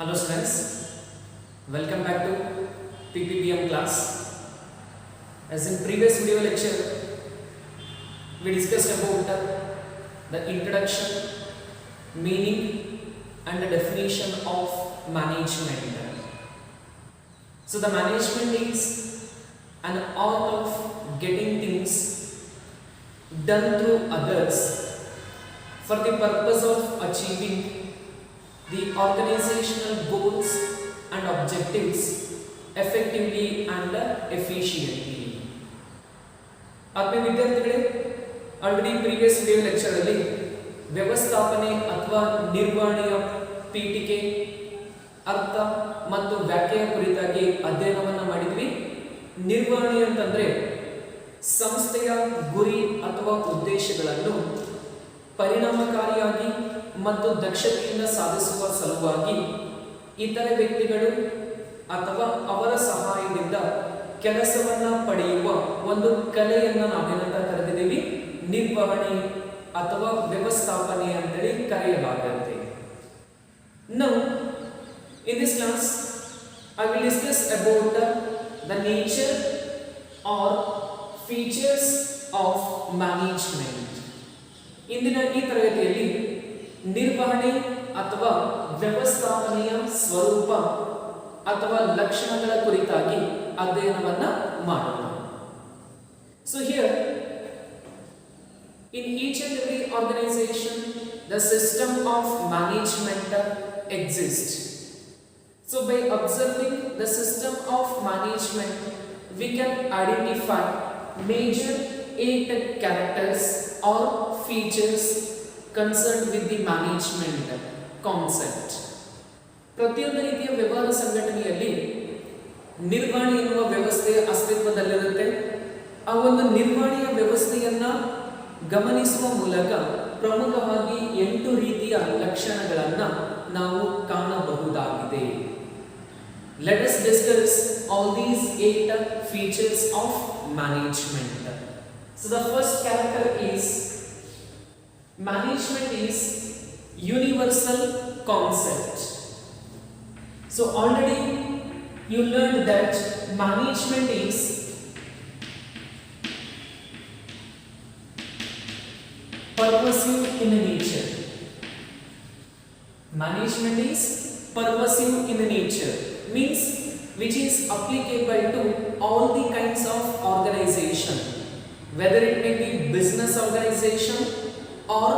Hello students, welcome back to PPBM class. As in previous video lecture, we discussed about the introduction, meaning and the definition of management. So the management is an art of getting things done through others for the purpose of achieving the organizational goals and objectives effectively and efficiently. ಆತ್ಮೀಯ ವಿದ್ಯಾರ್ಥಿಗಳೇ, already previous video lecture ಅಲ್ಲಿ ವ್ಯವಸ್ಥಾಪನೆ ಅಥವಾ ನಿರ್ವಹಣೆಯ ಪೀಠಿಕೆ, ಅರ್ಥ ಮತ್ತು ವ್ಯಾಖ್ಯೆಯ ಕುರಿತಾಗಿ ಅಧ್ಯಯನವನ್ನು ಮಾಡಿದ್ವಿ. ನಿರ್ವಹಣೆ ಅಂತಂದ್ರೆ ಸಂಸ್ಥೆಯ ಗುರಿ ಅಥವಾ ಉದ್ದೇಶಗಳನ್ನು ಪರಿಣಾಮಕಾರಿಯಾಗಿ ಮತ್ತು ದಕ್ಷತೆಯಿಂದ ಸಾಧಿಸುವ ಸಲುವಾಗಿ ಇತರೆ ವ್ಯಕ್ತಿಗಳು ಅಥವಾ ಅವರ ಸಹಾಯದಿಂದ ಕೆಲಸವನ್ನ ಪಡೆಯುವ ಒಂದು ಕಲೆಯನ್ನ ನಾವೇನಂತ ಕರೆದಿದ್ದೀವಿ, ನಿರ್ವಹಣೆ ಅಥವಾ ವ್ಯವಸ್ಥಾಪನೆ ಅಂತೇಳಿ ಕರೆಯಲಾಗುತ್ತೆ. Now in this class I will discuss about the nature or features of management. ಇಂದಿನ ಈ ತರಗತಿಯಲ್ಲಿ ನಿರ್ವಹಣೆ ಅಥವಾ ವ್ಯವಸ್ಥಾಪನೆಯ ಸ್ವರೂಪ ಅಥವಾ ಲಕ್ಷಣಗಳ ಕುರಿತಾಗಿ ಅಧ್ಯಯನವನ್ನ ಮಾಡೋಣ. So here in each and every organization the system of management exists. So by observing the system of management we can identify major 8 characters or features concerned with the management concept. ಪ್ರತಿಯೊಂದು ರೀತಿಯ ವ್ಯವಹಾರ ಸಂಘಟನೆಯಲ್ಲಿ ನಿರ್ವಹಣೆ ಎನ್ನುವ ವ್ಯವಸ್ಥೆ ಅಸ್ತಿತ್ವದಲ್ಲಿರುತ್ತೆ. ಆ ಒಂದು ನಿರ್ವಹಣೆಯ ವ್ಯವಸ್ಥೆಯನ್ನ ಗಮನಿಸುವ ಮೂಲಕ ಪ್ರಮುಖವಾಗಿ 8 ರೀತಿಯ ಲಕ್ಷಣಗಳನ್ನು ನಾವು ಕಾಣಬಹುದಾಗಿದೆ. Let us discuss all these 8 features of management. So the first character is management is universal concept. So already you learned that management is pervasive in nature. Management is pervasive in nature, means which is applicable to all the kinds of organization, whether it may be business organization or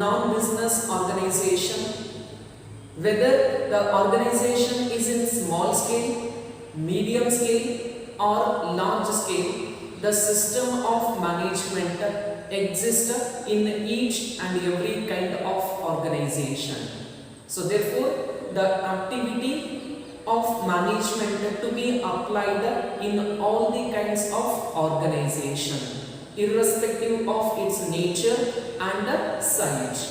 non-business organization, whether the organization is in small scale, medium scale or large scale, the system of management exists in each and every kind of organization. So therefore the activity of management to be applied in all the kinds of organization irrespective of its nature and size.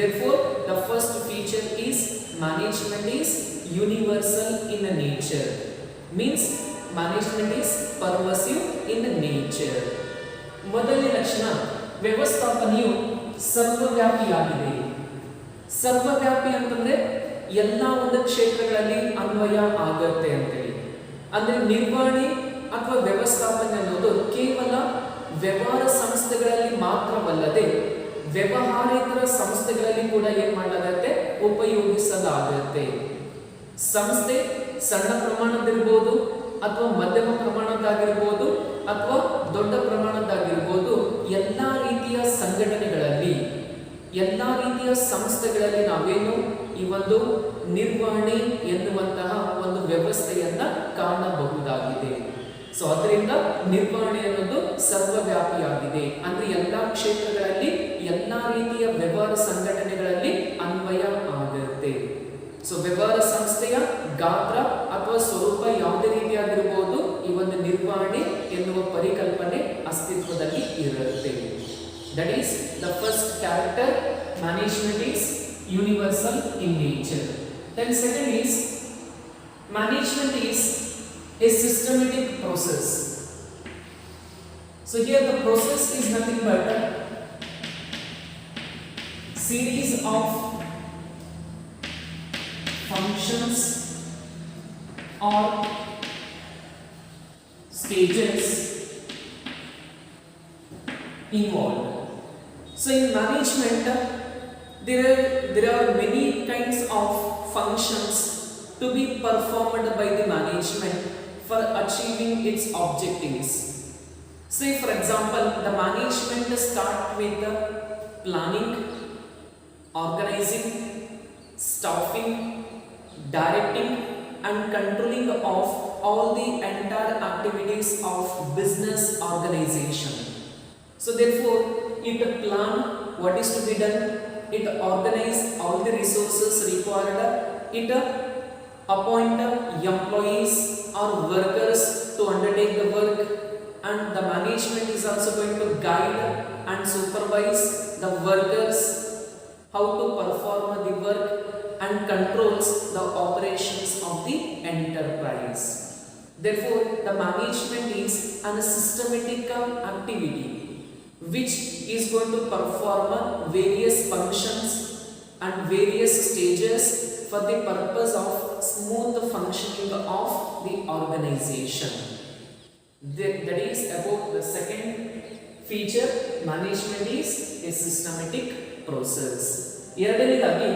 Therefore the first feature is management is universal in nature, means management is pervasive in nature. ಮೊದಲನೇ ಲಕ್ಷಣ, ವ್ಯವಸ್ಥಾಪನೆಯು ಸರ್ವವ್ಯಾಪಿಯಾಗಿದೆ. ಸರ್ವವ್ಯಾಪಿ ಅಂತಂದ್ರೆ ಎಲ್ಲ ಒಂದು ಕ್ಷೇತ್ರಗಳಲ್ಲಿ ಅನ್ವಯ ಆಗುತ್ತೆ ಅಂತೇಳಿ. ಅಂದ್ರೆ ನಿರ್ವಹಣೆ ಅಥವಾ ವ್ಯವಸ್ಥಾಪನೆ ಅನ್ನೋದು ಕೇವಲ ವ್ಯವಹಾರ ಸಂಸ್ಥೆಗಳಲ್ಲಿ ಮಾತ್ರವಲ್ಲದೆ ವ್ಯವಹಾರೇತರ ಸಂಸ್ಥೆಗಳಲ್ಲಿ ಕೂಡ ಏನ್ ಮಾಡಲಾಗುತ್ತೆ, ಉಪಯೋಗಿಸಲಾಗುತ್ತೆ. ಸಂಸ್ಥೆ ಸಣ್ಣ ಪ್ರಮಾಣದಿರ್ಬೋದು ಅಥವಾ ಮಧ್ಯಮ ಪ್ರಮಾಣದ್ದಾಗಿರ್ಬೋದು ಅಥವಾ ದೊಡ್ಡ ಪ್ರಮಾಣದ್ದಾಗಿರ್ಬೋದು, ಎಲ್ಲಾ ರೀತಿಯ ಸಂಘಟನೆಗಳಲ್ಲಿ ಎಲ್ಲಾ ರೀತಿಯ ಸಂಸ್ಥೆಗಳಲ್ಲಿ ನಾವೇನು ಈ ಒಂದು ನಿರ್ವಹಣೆ ಎನ್ನುವಂತಹ ಒಂದು ವ್ಯವಸ್ಥೆಯನ್ನ ಕಾಣಬಹುದಾಗಿದೆ. ಸೊ ಅದರಿಂದ ನಿರ್ವಹಣೆ ಅನ್ನೋದು ಸರ್ವವ್ಯಾಪಿಯಾಗಿದೆ. ಅಂದ್ರೆ ಎಲ್ಲಾ ಕ್ಷೇತ್ರಗಳಲ್ಲಿ ಎಲ್ಲಾ ರೀತಿಯ ವ್ಯವಹಾರ ಸಂಘಟನೆಗಳಲ್ಲಿ ಅನ್ವಯ ಆಗುತ್ತೆ. ಸೊ ವ್ಯವಹಾರ ಸಂಸ್ಥೆಯ ಗಾತ್ರ ಅಥವಾ ಸ್ವರೂಪ ಯಾವುದೇ ರೀತಿಯಾಗಿರಬಹುದು, ಈ ಒಂದು ನಿರ್ವಹಣೆ ಎನ್ನುವ ಪರಿಕಲ್ಪನೆ ಅಸ್ತಿತ್ವದಲ್ಲಿ ಇರುತ್ತೆ. That is the first character, management is universal in nature. Then second is management is a systematic process. So here the process is nothing but a series of functions or stages involved. So in management, there are many kinds of functions to be performed by the management for achieving its objectives. Say for example, the management start with the planning, organizing, staffing, directing and controlling of all the entire activities of business organization. So therefore, it plan what is to be done, it organize all the resources required, it appoint employees or workers to undertake the work, and the management is also going to guide and supervise the workers how to perform the work and controls the operations of the enterprise. Therefore, the management is a systematic activity which is going to perform various functions and various stages for the purpose of smooth functioning of the organization. That is about the second feature. Management is a systematic process. ಎರಡನೇದಾಗಿ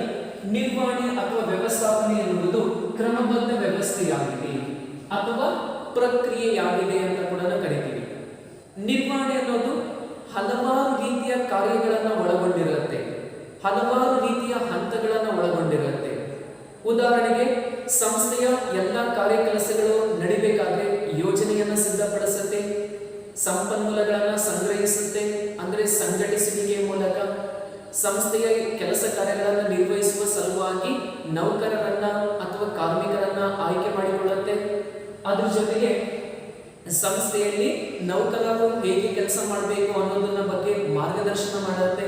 ನಿರ್ವಹಣೆ ಅಥವಾ ವ್ಯವಸ್ಥಾಪನೆ ಎನ್ನುವುದು ಕ್ರಮಬದ್ಧ ವ್ಯವಸ್ಥೆಯಾಗಿದೆ ಅಥವಾ ಪ್ರಕ್ರಿಯೆಯಾಗಿದೆ ಅಂತ ಕೂಡ ಕರೀತೀವಿ. ನಿರ್ವಹಣೆ ಅನ್ನೋದು ಹಲವಾರು ರೀತಿಯ ಕಾರ್ಯಗಳನ್ನು ಒಳಗೊಂಡಿರುತ್ತೆ, ಹಲವಾರು ರೀತಿಯ ಹಂತಗಳನ್ನು ಒಳಗೊಂಡಿರುತ್ತೆ. ಉದಾಹರಣೆಗೆ, ಸಂಸ್ಥೆಯ ಎಲ್ಲ ಕಾರ್ಯಕೆಲಸಗಳು ನಡಿಬೇಕಾದ್ರೆ ಯೋಜನೆಯನ್ನು ಸಿದ್ಧಪಡಿಸುತ್ತೆ, ಸಂಪನ್ಮೂಲಗಳನ್ನು ಸಂಗ್ರಹಿಸುತ್ತೆ ಅಂದರೆ ಸಂಘಟಿಸುವಿಕೆಯ ಮೂಲಕ, ಸಂಸ್ಥೆಯ ಕೆಲಸ ಕಾರ್ಯಗಳನ್ನು ನಿರ್ವಹಿಸುವ ಸಲುವಾಗಿ ನೌಕರರನ್ನ ಅಥವಾ ಕಾರ್ಮಿಕರನ್ನ ಆಯ್ಕೆ ಮಾಡಿಕೊಳ್ಳುತ್ತೆ. ಅದ್ರ ಜೊತೆಗೆ ಸಂಸ್ಥೆಯಲ್ಲಿ ನೌಕರರು ಹೇಗೆ ಕೆಲಸ ಮಾಡಬೇಕು ಅನ್ನೋದನ್ನ ಬಗ್ಗೆ ಮಾರ್ಗದರ್ಶನ ಮಾಡುತ್ತೆ.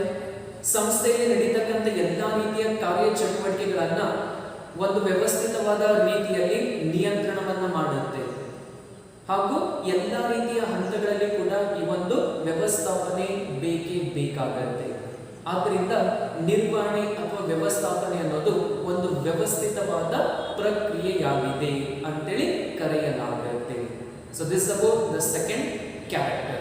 ಸಂಸ್ಥೆಯಲ್ಲಿ ನಡೀತಕ್ಕಂಥ ಎಲ್ಲ ರೀತಿಯ ಕಾರ್ಯಚಟುವಟಿಕೆಗಳನ್ನ ಒಂದು ವ್ಯವಸ್ಥಿತವಾದ ರೀತಿಯಲ್ಲಿ ನಿಯಂತ್ರಣವನ್ನ ಮಾಡುತ್ತೆ. ಹಾಗೂ ಎಲ್ಲ ರೀತಿಯ ಹಂತಗಳಲ್ಲಿ ಕೂಡ ಈ ಒಂದು ವ್ಯವಸ್ಥಾಪನೆ ಬೇಕಾಗತ್ತೆ. ಆದ್ದರಿಂದ ನಿರ್ವಹಣೆ ಅಥವಾ ವ್ಯವಸ್ಥಾಪನೆ ಅನ್ನೋದು ಒಂದು ವ್ಯವಸ್ಥಿತವಾದ ಪ್ರಕ್ರಿಯೆಯಾಗಿದೆ ಅಂತೇಳಿ ಕರೆಯಲಾಗುತ್ತೆ. So this is about the second character.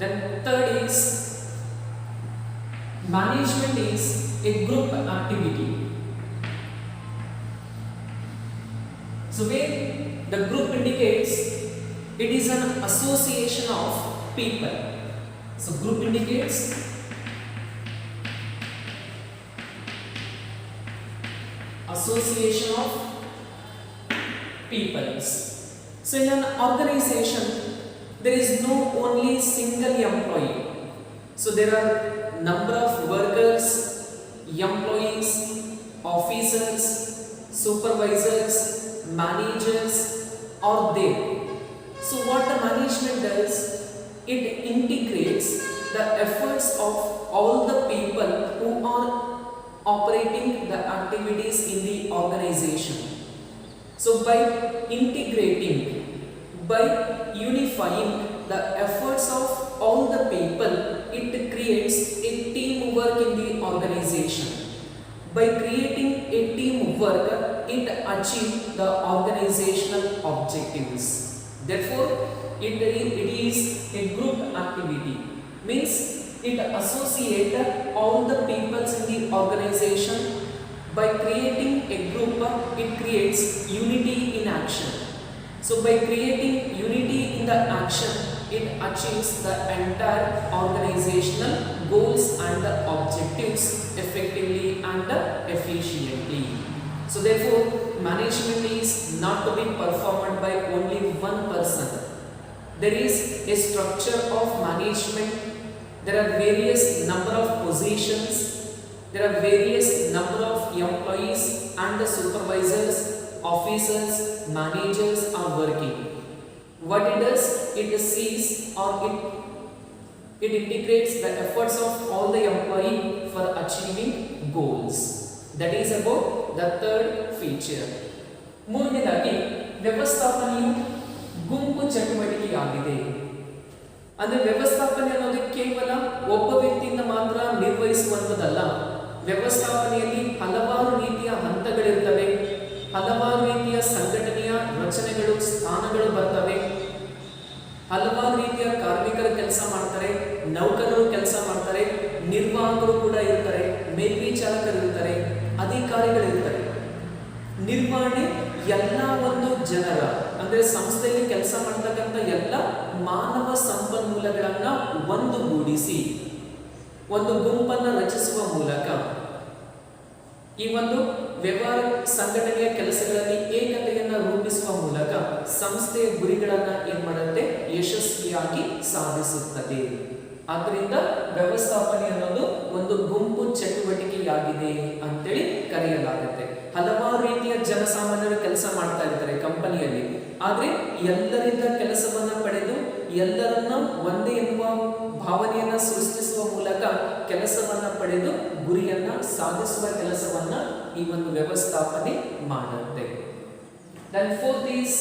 Then third is management is a group activity. So where the group indicates it is an association of people. So group indicates association of peoples. So in an organization there is no only single employee. So there are number of workers, employees, officers, supervisors, managers are there. So what the management does, it integrates the efforts of all the people who are operating the activities in the organization. So by integrating, by unifying the efforts of all the people, it creates a teamwork in the organization. By creating a teamwork, it achieves the organizational objectives. Therefore, it is a group activity. Means it associates all the peoples in the organization. By creating a group, it creates unity in action. So by creating unity in the action, it achieves the entire organizational goals and the objectives effectively and efficiently. So therefore, management is not to be performed by only one person. There is a structure of management. There are various number of positions. There are various number of employees and the supervisors, officers, managers are working. What it does, it sees or it integrates the efforts of all the employee for achieving goals. That is about the third feature. ಮೂರನೇದಾಗಿ ವ್ಯವಸ್ಥಾಪನೆಯು ಗುಂಪು ಚಟುವಟಿಕೆಯಾಗಿದೆ. ಅಂದ್ರೆ ವ್ಯವಸ್ಥಾಪನೆ ಅನ್ನೋದು ಕೇವಲ ಒಬ್ಬ ವ್ಯಕ್ತಿಯಿಂದ ಮಾತ್ರ ನಿರ್ವಹಿಸುವಂಥದ್ದಲ್ಲ. ವ್ಯವಸ್ಥಾಪನೆಯಲ್ಲಿ ಹಲವಾರು ರೀತಿಯ ಹಂತಗಳಿರ್ತವೆ, ಹಲವಾರು ರೀತಿಯ ಸಂಘಟನೆಯ ರಚನೆಗಳು, ಸ್ಥಾನಗಳು ಬರ್ತವೆ. ಹಲವಾರು ರೀತಿಯ ಕಾರ್ಮಿಕರು ಕೆಲಸ ಮಾಡ್ತಾರೆ, ನೌಕರರು ಕೆಲಸ ಮಾಡ್ತಾರೆ, ನಿರ್ವಾಹಕರು ಕೂಡ ಇರ್ತಾರೆ, ಮೇಲ್ವಿಚಾರಕರು ಇರ್ತಾರೆ, ಅಧಿಕಾರಿಗಳಿರ್ತಾರೆ. ನಿರ್ವಹಣೆ ಎಲ್ಲ ಒಂದು ಜನರ ಅಂದ್ರೆ ಸಂಸ್ಥೆಯಲ್ಲಿ ಕೆಲಸ ಮಾಡ್ತಕ್ಕಂಥ ಎಲ್ಲ ಮಾನವ ಸಂಪನ್ಮೂಲಗಳನ್ನ ಒಂದುಗೂಡಿಸಿ ಒಂದು ಗುಂಪನ್ನು ರಚಿಸುವ ಮೂಲಕ ಈ ಒಂದು ವ್ಯವಹಾರ ಸಂಘಟನೆಯ ಕೆಲಸಗಳಲ್ಲಿ ಏಕತೆಯನ್ನು ರೂಪಿಸುವ ಮೂಲಕ ಸಂಸ್ಥೆಯ ಗುರಿಗಳನ್ನ ಏನ್ ಮಾಡುತ್ತೆ, ಯಶಸ್ವಿಯಾಗಿ ಸಾಧಿಸುತ್ತದೆ. ಆದ್ದರಿಂದ ವ್ಯವಸ್ಥಾಪನೆ ಅನ್ನೋದು ಒಂದು ಗುಂಪು ಚಟುವಟಿಕೆಯಾಗಿದೆ ಅಂತೇಳಿ ಕರೆಯಲಾಗುತ್ತೆ. ಹಲವಾರು ರೀತಿಯ ಜನಸಾಮಾನ್ಯರು ಕೆಲಸ ಮಾಡ್ತಾ ಇರ್ತಾರೆ ಕಂಪನಿಯಲ್ಲಿ, ಆದ್ರೆ ಎಲ್ಲರಿಂದ ಕೆಲಸವನ್ನ ಪಡೆದು ಎಲ್ಲರನ್ನ ಒಂದೇ ಎನ್ನುವ ಭಾವನೆಯನ್ನ ಸೃಷ್ಟಿಸುವ ಮೂಲಕ ಕೆಲಸವನ್ನ ಪಡೆದು ಗುರಿಯನ್ನ ಸಾಧಿಸುವ ಕೆಲಸವನ್ನ ಈ ಒಂದು ವ್ಯವಸ್ಥಾಪನೆ ಮಾಡುತ್ತೆ. Then fourth is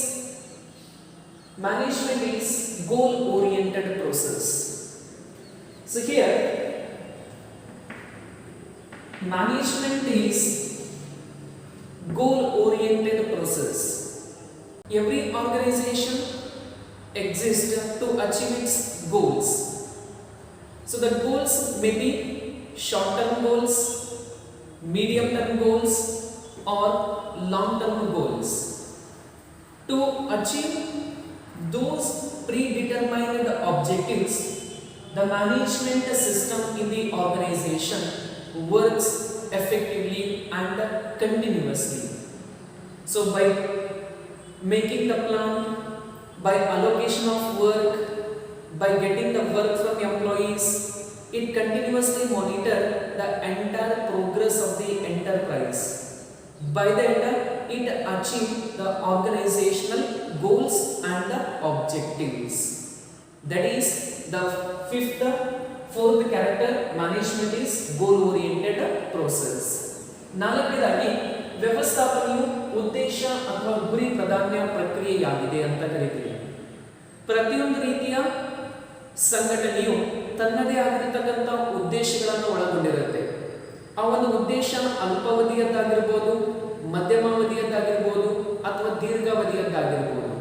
management is goal oriented process. So here management is goal oriented process. Every organization exists to achieve its goals. So the goals may be short term goals, medium term goals or long term goals. To achieve those predetermined objectives, the management system in the organization works effectively and continuously. So by making the plan, by allocation of work, by getting the work from employees, it continuously monitor the entire progress of the enterprise. By the end, it achieve the organizational goals and the objectives. That is the fourth character. Management is goal oriented process. ನಾಲ್ಕನೇದಾಗಿ ವ್ಯವಸ್ಥಾಪನೆಯು ಉದ್ದೇಶ ಅಥವಾ ಗುರಿ ಪ್ರಾಧಾನ್ಯ ಪ್ರಕ್ರಿಯೆಯಾಗಿದೆ ಅಂತ ಕರೀತೀವಿ. ಪ್ರತಿಯೊಂದು ರೀತಿಯ ಸಂಘಟನೆಯು ತನ್ನದೇ ಆಗಿರತಕ್ಕಂಥ ಉದ್ದೇಶಗಳನ್ನು ಒಳಗೊಂಡಿರುತ್ತೆ. ಆ ಒಂದು ಉದ್ದೇಶ ಅಲ್ಪಾವಧಿಯದ್ದಾಗಿರ್ಬೋದು, ಮಧ್ಯಮಾವಧಿಯದ್ದಾಗಿರ್ಬೋದು ಅಥವಾ ದೀರ್ಘಾವಧಿಯದ್ದಾಗಿರ್ಬೋದು.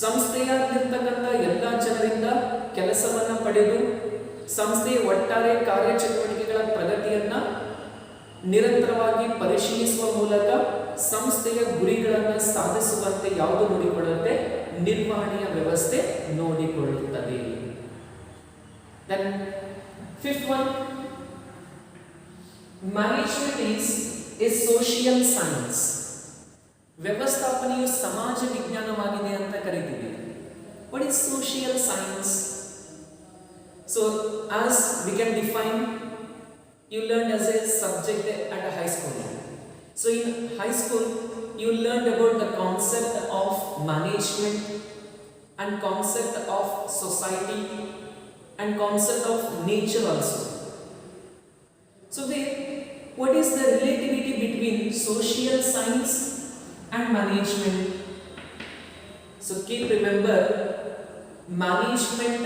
ಸಂಸ್ಥೆಯಾಗಿರ್ತಕ್ಕಂಥ ಎಲ್ಲ ಜನರಿಂದ ಕೆಲಸವನ್ನ ಪಡೆದು ಸಂಸ್ಥೆಯ ಒಟ್ಟಾರೆ ಕಾರ್ಯಚಟುವಟಿಕೆಗಳ ಪ್ರಗತಿಯನ್ನ ನಿರಂತರವಾಗಿ ಪರಿಶೀಲಿಸುವ ಮೂಲಕ ಸಂಸ್ಥೆಯ ಗುರಿಗಳನ್ನು ಸಾಧಿಸುವಂತೆ ಯಾವುದು ನೋಡಿಕೊಳ್ಳುತ್ತೆ, ನಿರ್ವಹಣೆಯ ವ್ಯವಸ್ಥೆ ನೋಡಿಕೊಳ್ಳುತ್ತದೆ. Then fifth one, management is a social science. ವ್ಯವಸ್ಥಾಪನೆಯು ಸಮಾಜ ವಿಜ್ಞಾನವಾಗಿದೆ ಅಂತ ಕರೀತೀವಿ. What is social science? So as we can define, you learned as a subject at a high school. So in high school you learned about the concept of management and concept of society and concept of nature also. So what is the relativity between social science and management? So keep remember, management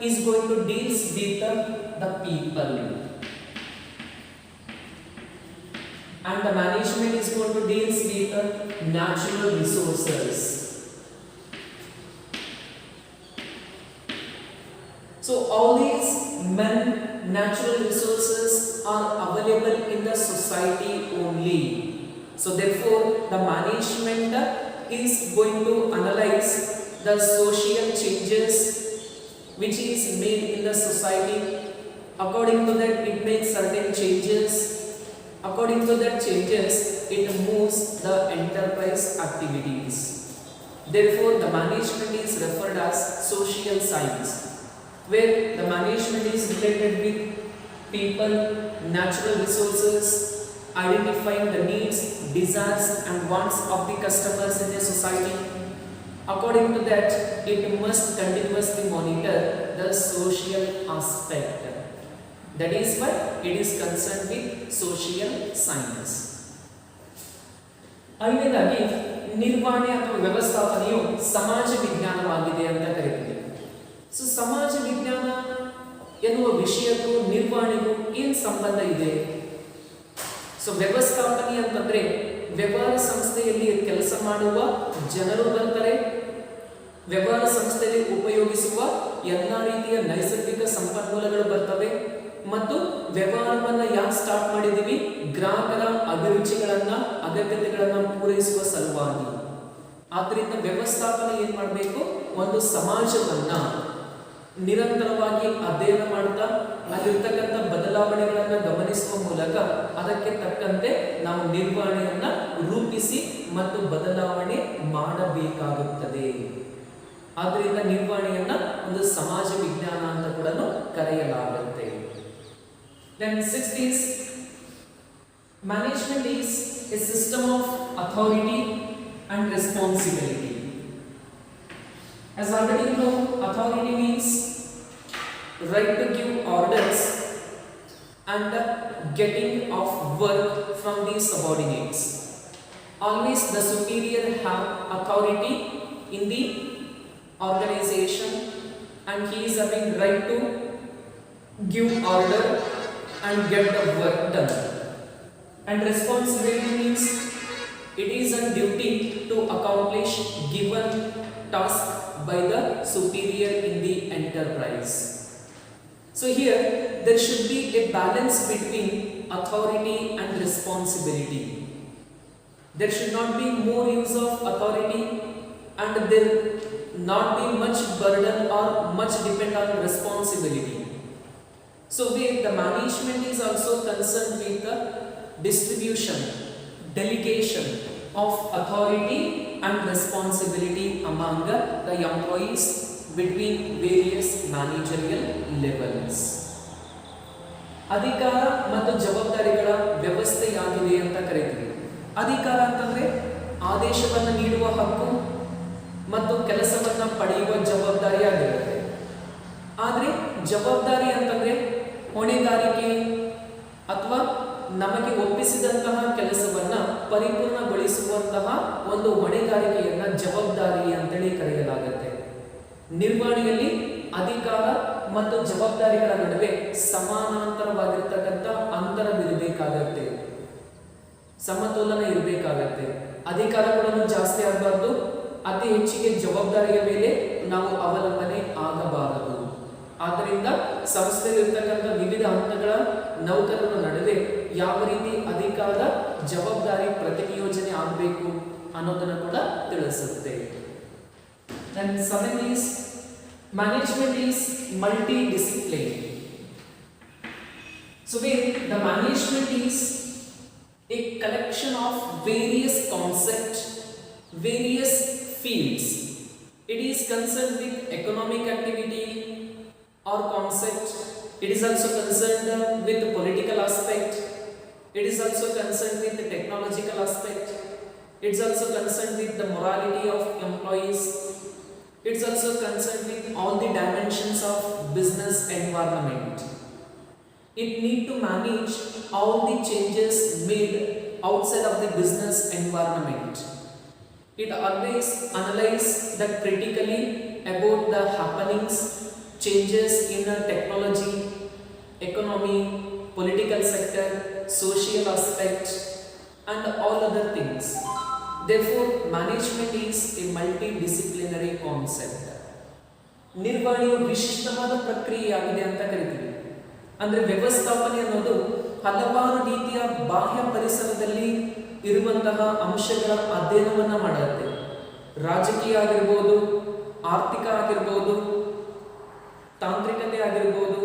is going to deal with the people, and the management is going to deal with natural resources. So all these natural resources are available in the society only. So therefore the management is going to analyze the social changes which is made in the society. According to that, it makes certain changes. According to that changes, it moves the enterprise activities. Therefore the management is referred as social science, where the management is related with people, natural resources, identifying the needs, desires and wants of the customers in a society. According to that, it must continuously monitor the social aspect. That is why it is concerned with social science. ಐದನೇದಾಗಿ ನಿರ್ವಹಣೆ ಅಥವಾ ವ್ಯವಸ್ಥಾಪನೆಯು ಸಮಾಜ ವಿಜ್ಞಾನವಾಗಿದೆ ಅಂತ ಕರೀತೀವಿ. So ಸಮಾಜ ಎನ್ನುವ ವಿಷಯಕ್ಕೂ ನಿರ್ವಹಣೆಗೂ ಏನು ಸಂಬಂಧ ಇದೆ? ಸೊ ವ್ಯವಸ್ಥಾಪನೆ ಅಂತಂದ್ರೆ ವ್ಯವಹಾರ ಸಂಸ್ಥೆಯಲ್ಲಿ ಕೆಲಸ ಮಾಡುವ ಜನರು ಬರ್ತಾರೆ, ವ್ಯವಹಾರ ಸಂಸ್ಥೆಯಲ್ಲಿ ಉಪಯೋಗಿಸುವ ಎಲ್ಲ ರೀತಿಯ ನೈಸರ್ಗಿಕ ಸಂಪನ್ಮೂಲಗಳು ಬರ್ತವೆ ಮತ್ತು ವ್ಯವಹಾರವನ್ನ ಯಾಕೆ ಸ್ಟಾರ್ಟ್ ಮಾಡಿದೀವಿ? ಗ್ರಾಹಕರ ಅಭಿರುಚಿಗಳನ್ನ ಅಗತ್ಯತೆಗಳನ್ನ ಪೂರೈಸುವ ಸಲುವಾಗಿ. ಆದ್ದರಿಂದ ವ್ಯವಸ್ಥಾಪನೆ ಏನ್ ಮಾಡಬೇಕು? ಒಂದು ಸಮಾಜವನ್ನ ನಿರಂತರವಾಗಿ ಅಧ್ಯಯನ ಮಾಡ್ತಾ ಅಲ್ಲಿರ್ತಕ್ಕಂಥ ಬದಲಾವಣೆಗಳನ್ನ ಗಮನಿಸುವ ಮೂಲಕ ಅದಕ್ಕೆ ತಕ್ಕಂತೆ ನಾವು ನಿರ್ವಹಣೆಯನ್ನ ರೂಪಿಸಿ ಮತ್ತು ಬದಲಾವಣೆ ಮಾಡಬೇಕಾಗುತ್ತದೆ. ಆದ್ದರಿಂದ ನಿರ್ವಹಣೆಯನ್ನ ಒಂದು ಸಮಾಜ ವಿಜ್ಞಾನ ಅಂತ ಕೂಡ ಕರೆಯಲಾಗುತ್ತೆ. Then sixth is management is a system of authority and responsibility. As already you know, authority means right to give orders and getting of work from the subordinates. Always the superior have authority in the organization and he is having right to give order and get the work done. And responsibility means it is a duty to accomplish given task by the superior in the enterprise. So here there should be a balance between authority and responsibility. There should not be more use of authority and there not be much burden or much depend on responsibility. So where the management is also concerned with the distribution, delegation of authority and responsibility among the employees between various managerial levels. ಅಧಿಕಾರ ಮತ್ತು ಜವಾಬ್ದಾರಿಗಳ ವ್ಯವಸ್ಥೆಯಾಗಿದೆ ಅಂತ ಕರೀತೀವಿ. ಅಧಿಕಾರ ಅಂತಂದ್ರೆ ಆದೇಶವನ್ನು ನೀಡುವ ಹಕ್ಕು ಮತ್ತು ಕೆಲಸವನ್ನ ಪಡೆಯುವ ಜವಾಬ್ದಾರಿ ಆಗಿರುತ್ತೆ. ಆದರೆ ಜವಾಬ್ದಾರಿ ಅಂತಂದ್ರೆ ಹೊಣೆಗಾರಿಕೆ ಅಥವಾ ನಮಗೆ ಒಪ್ಪಿಸಿದಂತಹ ಕೆಲಸವನ್ನ ಪರಿಪೂರ್ಣಗೊಳಿಸುವಂತಹ ಒಂದು ಹೊಣೆಗಾರಿಕೆಯನ್ನ ಜವಾಬ್ದಾರಿ ಅಂತೇಳಿ ಕರೆಯಲಾಗುತ್ತೆ. ನಿರ್ವಹಣೆಯಲ್ಲಿ ಅಧಿಕಾರ ಮತ್ತು ಜವಾಬ್ದಾರಿಗಳ ನಡುವೆ ಸಮಾನಾಂತರವಾಗಿರ್ತಕ್ಕಂಥ ಅಂತರವಿರಬೇಕಾಗತ್ತೆ, ಸಮತೋಲನ ಇರಬೇಕಾಗತ್ತೆ. ಅಧಿಕಾರಗಳನ್ನು ಜಾಸ್ತಿ ಆಗಬಾರ್ದು, ಅತಿ ಹೆಚ್ಚಿಗೆ ಜವಾಬ್ದಾರಿಯ ಮೇಲೆ ನಾವು ಅವಲಂಬನೆ ಆಗಬಾರದು. ಆದ್ದರಿಂದ ಸಂಸ್ಥೆಯಲ್ಲಿರ್ತಕ್ಕಂಥ ವಿವಿಧ ಹಂತಗಳ ನೌಕರರ ನಡುವೆ ಯಾವ ರೀತಿ ಅಧಿಕಾರ ಜವಾಬ್ದಾರಿ ಪ್ರತಿನಿಯೋಜನೆ ಆಗಬೇಕು ಅನ್ನೋದನ್ನು ಕೂಡ ತಿಳಿಸುತ್ತೆ. Then seven is management is multidisciplinary. So where the management is a collection of various concepts, various fields. It is concerned with economic activity or concept. It is also concerned with the political aspect. It is also concerned with the technological aspect. It's also concerned with the morality of employees. It's also concerned with all the dimensions of business environment. It need to manage all the changes made outside of the business environment. It always analyze that critically about the happenings, changes in the technology, economy, political sector, social aspect and all other things. Therefore, management is a multidisciplinary concept. ನಿರ್ವಹಣೆಯು ವಿಶಿಷ್ಟವಾದ ಪ್ರಕ್ರಿಯೆಯಾಗಿದೆ ಅಂತ ಕರೀತೀವಿ. ಅಂದ್ರೆ ವ್ಯವಸ್ಥಾಪನೆ ಅನ್ನೋದು ಹಲವಾರು ರೀತಿಯ ಬಾಹ್ಯ ಪರಿಸರದಲ್ಲಿ ಇರುವಂತಹ ಅಂಶಗಳ ಅಧ್ಯಯನವನ್ನ ಮಾಡುತ್ತೆ. ರಾಜಕೀಯ ಆಗಿರ್ಬೋದು, ಆರ್ಥಿಕ ಆಗಿರ್ಬೋದು, ತಾಂತ್ರಿಕತೆ ಆಗಿರ್ಬೋದು,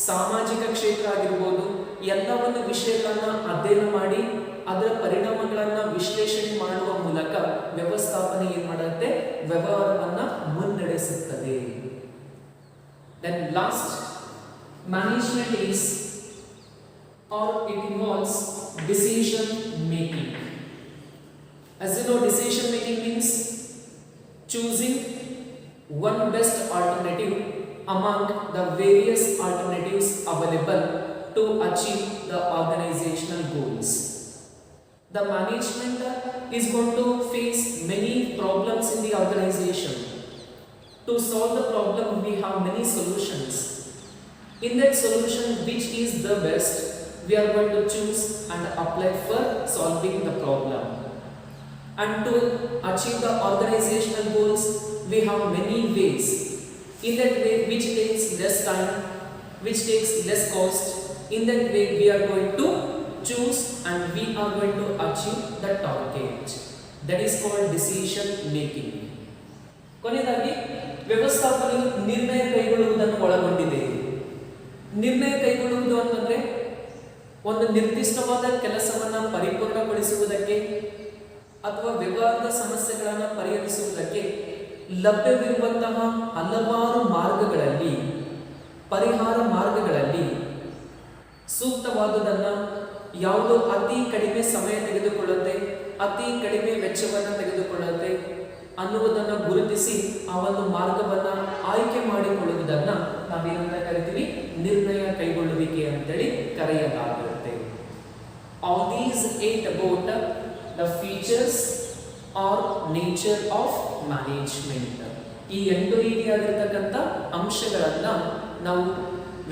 ಸಾಮಾಜಿಕ ಕ್ಷೇತ್ರ ಆಗಿರ್ಬೋದು, ಎಲ್ಲವನ್ನು ವಿಷಯಗಳನ್ನ ಅಧ್ಯಯನ ಮಾಡಿ ಅದರ ಪರಿಣಾಮಗಳನ್ನ ವಿಶ್ಲೇಷಣೆ ಮಾಡುವ ಮೂಲಕ ವ್ಯವಸ್ಥಾಪನೆ ಏನ್ ಮಾಡುತ್ತೆ? ವ್ಯವಹಾರವನ್ನ ಮುನ್ನಡೆಸುತ್ತದೆ. Then last, management is or it involves decision making. As you know, decision making means choosing one best alternative among the various alternatives available to achieve the organizational goals. The management is going to face many problems in the organization. To solve the problem, we have many solutions. In that solution, which is the best, we are going to choose and apply for solving the problem. And to achieve the organizational goals, we have many ways. In that way, which takes less time, which takes less cost, in that way we are going to choose and we are going to achieve the target. That is called decision making. ಕೊನೆಯದಾಗಿ ವ್ಯವಸ್ಥಾಪನೆಯು ನಿರ್ಣಯ ಕೈಗೊಳ್ಳುವುದನ್ನು ಒಳಗೊಂಡಿದೆ. ನಿರ್ಣಯ ಕೈಗೊಳ್ಳುವುದು ಅಂತಂದ್ರೆ ಒಂದು ನಿರ್ದಿಷ್ಟವಾದ ಕೆಲಸವನ್ನು ಪರಿಪೂರ್ಣಗೊಳಿಸುವುದಕ್ಕೆ ಅಥವಾ ವ್ಯವಹಾರದ ಸಮಸ್ಯೆಗಳನ್ನು ಪರಿಹರಿಸುವುದಕ್ಕೆ ಲಭ್ಯವಿರುವಂತಹ ಹಲವಾರು ಮಾರ್ಗಗಳಲ್ಲಿ, ಪರಿಹಾರ ಮಾರ್ಗಗಳಲ್ಲಿ ಸೂಕ್ತವಾದುದನ್ನು, ಯಾವುದು ಅತಿ ಕಡಿಮೆ ಸಮಯ ತೆಗೆದುಕೊಳ್ಳುತ್ತೆ, ಅತಿ ಕಡಿಮೆ ವೆಚ್ಚವನ್ನು ತೆಗೆದುಕೊಳ್ಳುತ್ತೆ ಅನ್ನುವುದನ್ನು ಗುರುತಿಸಿ ಆ ಒಂದು ಮಾರ್ಗವನ್ನು ಆಯ್ಕೆ ಮಾಡಿಕೊಳ್ಳುವುದನ್ನು ನಾವೇನಂತ ಕರಿತೀವಿ, ನಿರ್ಣಯ ಕೈಗೊಳ್ಳುವಿಕೆ ಅಂತೇಳಿ ಕರೆಯಲಾಗುತ್ತೆ. All these 8 about the features or nature of management. ಈ 8 ರೀತಿಯಾಗಿರ್ತಕ್ಕಂಥ ಅಂಶಗಳನ್ನು ನಾವು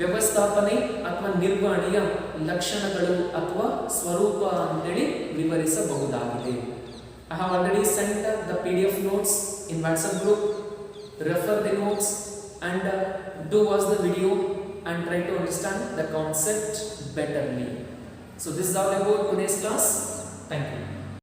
ವ್ಯವಸ್ಥಾಪನೆ ಅಥವಾ ನಿರ್ವಹಣೆಯ ಲಕ್ಷಣಗಳು ಅಥವಾ ಸ್ವರೂಪ ಅಂತೇಳಿ ವಿವರಿಸಬಹುದಾಗಿದೆ. I have already sent the PDF notes in WhatsApp group. Refer the notes and do watch the video and try to understand the concept betterly. So this is all about today's class. Thank you.